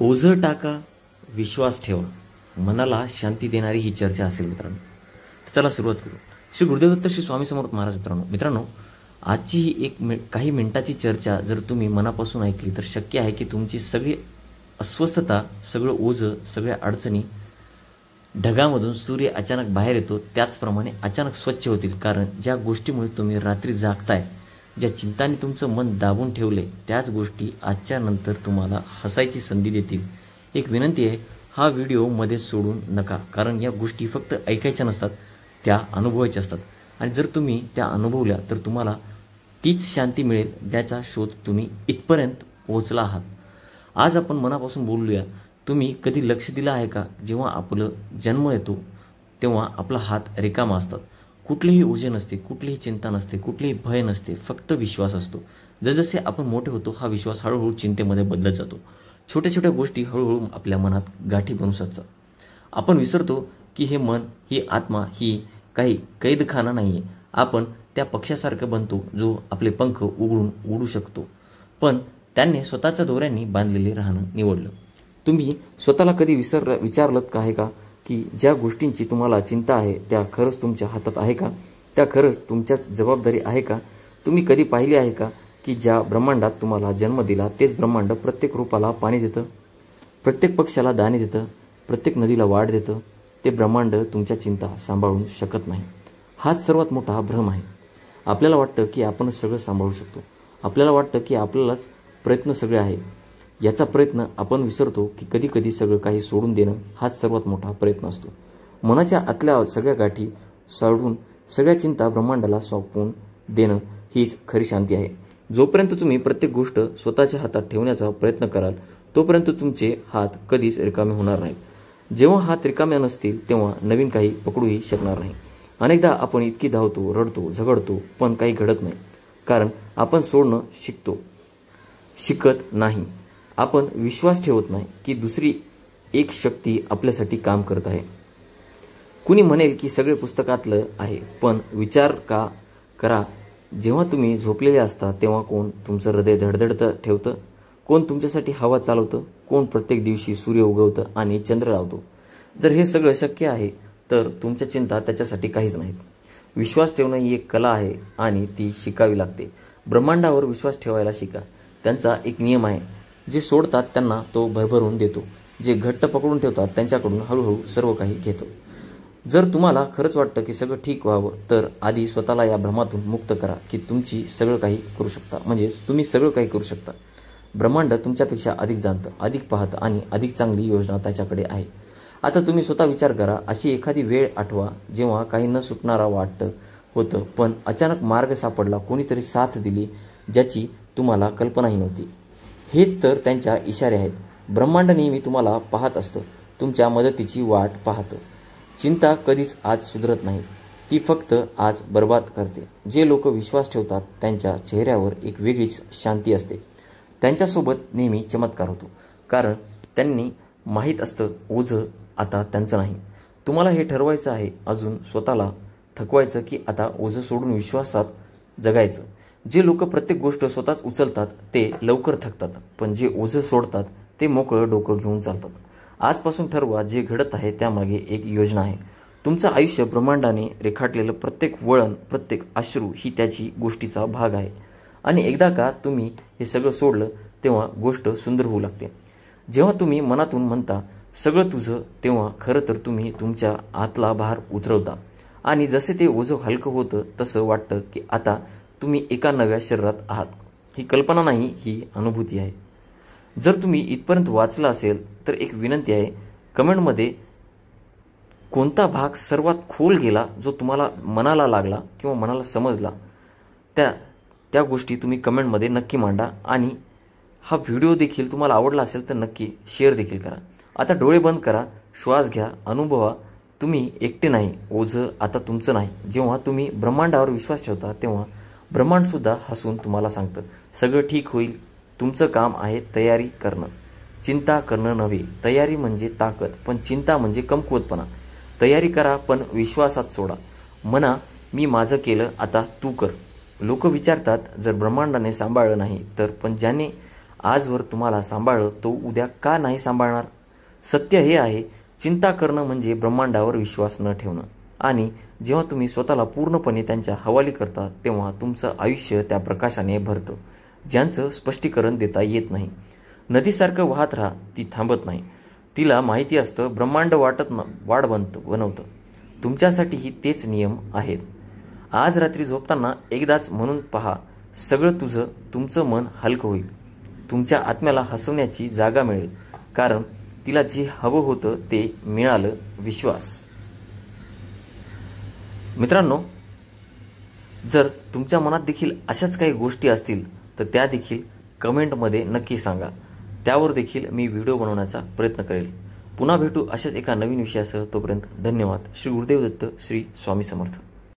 ओझं टाका, विश्वास ठेवा, मनाला शांती देणारी ही चर्चा असेल मित्रांनो. तर चला सुरुवात करू. श्री गुरुदेव दत्त श्री स्वामी समर्थ महाराज. मित्रांनो आजची ही काही मिनिटाची चर्चा जर तुम्ही मनापासून ऐकली तर शक्य आहे की तुमची सगळी अस्वस्थता, सगळं ओझं, सगळ्या अडचणी ढगामधून सूर्य अचानक बाहेर येतो त्याचप्रमाणे अचानक स्वच्छ होतील. कारण ज्या गोष्टीमुळे तुम्ही रात्री जागताय, ज्या चिंताने तुमचं मन दाबून ठेवले, त्याच गोष्टी आजच्या नंतर तुम्हाला हसायची संधी देतील. एक विनंती आहे, हा व्हिडिओ मध्ये सोडून नका. कारण या गोष्टी फक्त ऐकायच्या नसतात, त्या अनुभवायच्या असतात. आणि जर तुम्ही त्या अनुभवल्या तर तुम्हाला तीच शांती मिळेल ज्याचा शोध तुम्ही इथपर्यंत पोहोचला आहात. आज आपण मनापासून बोलूया. तुम्ही कधी लक्ष दिलं आहे का, जेव्हा आपलं जन्म येतो तेव्हा आपला हात रिकामा असतात. कुठलीही ओझे नसते, कुठलीही चिंता नसते, कुठलीही भय नसते, फक्त विश्वास असतो. जसजसे आपण मोठे होतो हा विश्वास हळूहळू चिंतेमध्ये बदलत जातो. छोट्या छोट्या गोष्टी हळूहळू आपल्या मनात गाठी बनू शकतात. आपण विसरतो की हे मन, ही आत्मा, ही काही कैदखाना नाहीये. आपण त्या पक्ष्यासारखं बनतो जो आपले पंख उघडून उडू शकतो, पण त्याने स्वतःच्या दोऱ्यांनी बांधलेले राहणं निवडलं. तुम्ही स्वतःला कधी विचारलं का आहे का की ज्या गोष्टींची तुम्हाला चिंता आहे त्या खरंच तुमच्या हातात आहे का? त्या खरंच तुमच्याच जबाबदारी आहे का? तुम्ही कधी पाहिले आहे का की ज्या ब्रह्मांडात तुम्हाला जन्म दिला तेच ब्रह्मांड प्रत्येक रूपाला पाणी देतं, प्रत्येक पक्षाला दाणे देतं, प्रत्येक नदीला वाढ देतं? ते ब्रह्मांड तुमच्या चिंता सांभाळू शकत नाही. हाच सर्वात मोठा भ्रम आहे. आपल्याला वाटतं की आपणच सगळं सांभाळू शकतो. आपल्याला वाटतं की आपल्यालाच प्रयत्न सगळे आहे. याचा प्रयत्न आपण विसरतो की कधी कधी सगळं काही सोडून देणं हाच सर्वात मोठा प्रयत्न असतो. मनाच्या आतल्या सगळ्या गाठी सोडून सगळ्या चिंता ब्रह्मांडाला सोपवून देणं हीच खरी शांती आहे. जोपर्यंत तुम्ही प्रत्येक गोष्ट स्वतःच्या हातात ठेवण्याचा प्रयत्न कराल तोपर्यंत तुमचे हात कधीच रिकामे होणार नाहीत. जेव्हा हात रिकामे नसतील तेव्हा नवीन काही पकडूही शकणार नाही. अनेकदा आपण इतकी धावतो, रडतो, झगडतो, पण काही घडत नाही. कारण आपण सोडणं शिकत नाही. आपण विश्वास ठेवत नाही की दुसरी एक शक्ती आपल्यासाठी काम करत आहे. कुणी म्हणेल की सगळे पुस्तकातलं आहे, पण विचार करा, जेव्हा तुम्ही झोपलेले असता तेव्हा कोण तुमचं हृदय धडधडतं ठेवतं? कोण तुमच्यासाठी हवा चालवतं? कोण प्रत्येक दिवशी सूर्य उगवतं आणि चंद्र लावतो? जर हे सगळं शक्य आहे तर तुमच्या चिंता त्याच्यासाठी काहीच नाहीत. विश्वास ठेवणं ही एक कला आहे आणि ती शिकावी लागते. ब्रह्मांडावर विश्वास ठेवायला शिका. त्यांचा एक नियम आहे, जे सोडतात त्यांना तो भरभरून देतो, जे घट्ट पकडून ठेवतात त्यांच्याकडून हळूहळू सर्व काही घेतो. जर तुम्हाला खरंच वाटतं की सगळं ठीक व्हावं तर आधी स्वतःला या भ्रमातून मुक्त करा की तुम्ही सगळं काही करू शकता. ब्रह्मांड तुमच्यापेक्षा अधिक जाणतं, अधिक पाहतं आणि अधिक चांगली योजना त्याच्याकडे आहे. आता तुम्ही स्वतः विचार करा. अशी एखादी वेळ आठवा जेव्हा काही न सुटणारा वाटतं होतं, पण अचानक मार्ग सापडला, कोणीतरी साथ दिली ज्याची तुम्हाला कल्पनाही नव्हती. हेच तर त्यांच्या इशारे आहेत. ब्रह्मांड नेहमी तुम्हाला पाहत असतं, तुमच्या मदतीची वाट पाहतं. चिंता कधीच आज सुधरत नाही, ती फक्त आज बर्बाद करते. जे लोक विश्वास ठेवतात त्यांच्या चेहऱ्यावर एक वेगळीच शांती असते. त्यांच्यासोबत नेहमी चमत्कार होतो, कारण त्यांनी माहीत असतं ओझं आता त्यांचं नाही. तुम्हाला हे ठरवायचं आहे, अजून स्वतःला थकवायचं की आता ओझं सोडून विश्वासात जगायचं. जे लोक प्रत्येक गोष्ट स्वतःच उचलतात ते लवकर थकतात, पण जे ओझं सोडतात ते मोकळं डोकं घेऊन चालतात. आजपासून ठरवा, जे घडत आहे त्यामागे एक योजना आहे. तुमचं आयुष्य ब्रह्मांडाने रेखाटलेलं प्रत्येक वळण, प्रत्येक अश्रू ही त्याची गोष्टीचा भाग आहे. आणि एकदा का तुम्ही हे सगळं सोडलं तेव्हा गोष्ट सुंदर होऊ लागते. जेव्हा तुम्ही मनातून म्हणता सगळं तुझं, तेव्हा खरं तर तुम्ही तुमच्या आतला भार उतरवता. आणि जसे ते ओझं हलकं होतं तसं वाटतं की आता तुम्ही एका नव्या शरीरात आहात. ही कल्पना नाही, ही अनुभूती आहे. जर तुम्ही इथपर्यंत वाचलं असेल तर एक विनंती आहे, कमेंटमध्ये कोणता भाग सर्वात खोल गेला, जो तुम्हाला मनाला लागला किंवा मनाला समजला, त्या गोष्टी तुम्ही कमेंटमध्ये नक्की मांडा. आणि हा व्हिडिओ देखील तुम्हाला आवडला असेल तर नक्की शेअर देखील करा. आता डोळे बंद करा, श्वास घ्या, अनुभवा, तुम्ही एकटे नाही. ओझं आता तुमचं नाही. जेव्हा तुम्ही ब्रह्मांडावर विश्वास ठेवता तेव्हा ब्रह्मांडसुद्धा हसून तुम्हाला सांगतं सगळं ठीक होईल. तुमचं काम आहे तयारी करणं, चिंता करणं नव्हे. तयारी म्हणजे ताकद, पण चिंता म्हणजे कमकुवतपणा. तयारी करा पण विश्वासात सोडा. म्हणा, मी माझं केलं, आता तू कर. लोक विचारतात, जर ब्रह्मांडाने सांभाळलं नाही तर, पण ज्याने आजवर तुम्हाला सांभाळलं तो उद्या का नाही सांभाळणार? सत्य हे आहे, चिंता करणं म्हणजे ब्रह्मांडावर विश्वास न ठेवणं. आणि जेव्हा तुम्ही स्वतःला पूर्णपणे त्यांच्या हवाली करता तेव्हा तुमचं आयुष्य त्या प्रकाशाने भरतं, ज्यांचं स्पष्टीकरण देता येत नाही. नदीसारखं वाहत राहा, ती थांबत नाही. तिला माहिती असतं ब्रह्मांड वाढ बनवतं. तुमच्यासाठीही तेच नियम आहेत. आज रात्री झोपताना एकदाच म्हणून पहा, सगळं तुमचं मन हलकं होईल. तुमच्या आत्म्याला हसवण्याची जागा मिळेल, कारण तिला जे हवं होतं ते मिळालं. विश्वास. मित्रांनो, जर तुमच्या मनात देखील अशाच काही गोष्टी असतील तर त्या देखील कमेंटमध्ये नक्की सांगा. त्यावर देखील मी व्हिडिओ बनवण्याचा प्रयत्न करेल. पुन्हा भेटू अशाच एका नवीन विषयासह. तोपर्यंत धन्यवाद. श्री गुरुदेव दत्त. श्री स्वामी समर्थ.